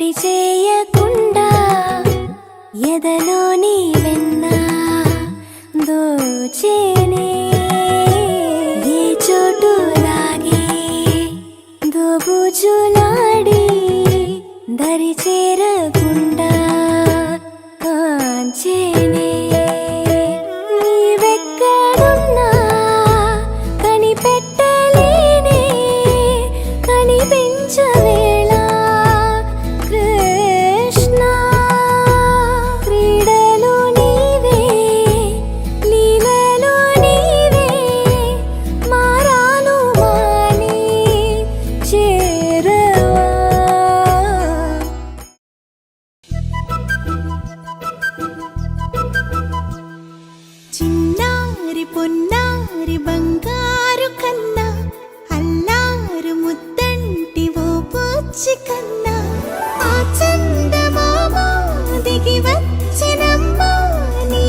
తడి చేయకుండా ఎదలోని వెన్న దోచేనే ఏ చోటు లాగే దోబుజులాడి దరి చేరకుండా కాంచేనే నీవెక్కడున్నా కనిపెట్టలేనే కనిపించవేళ కృష్ణ క్రీడలు నీవే లీలలు నీవే మారాను మాని చేరవా. చిన్నారి పొన్నారి బంగారు కన్నా అల్లారు ముద్దంటి ఓ పూచి కన్నా ఆ చందమామ దిగి వచ్చినమ్మ నీ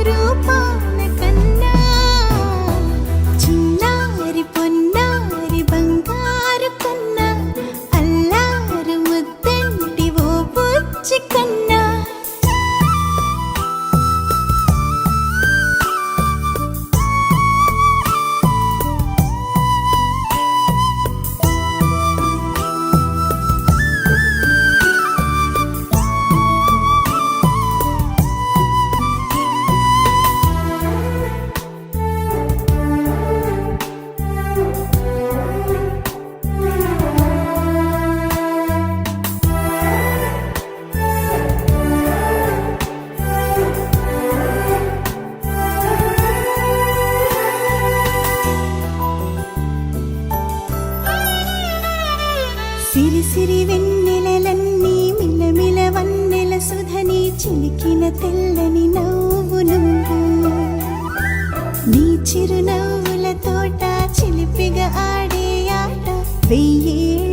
రూపాన కన్నా. చిన్నారి పొన్నారి బంగారు కన్నా అల్లారు ముద్దంటి ఓ పూచి కన్నా. సిరి సిరి వెన్నెలలన్నీ మిలమిల వన్నెల సుధని చిలికిన తెల్లని నవ్వు నువ్వు. నీ చిరునవ్వుల తోట చిలిపిగా ఆడే ఆట వెయ్యేళ్ళ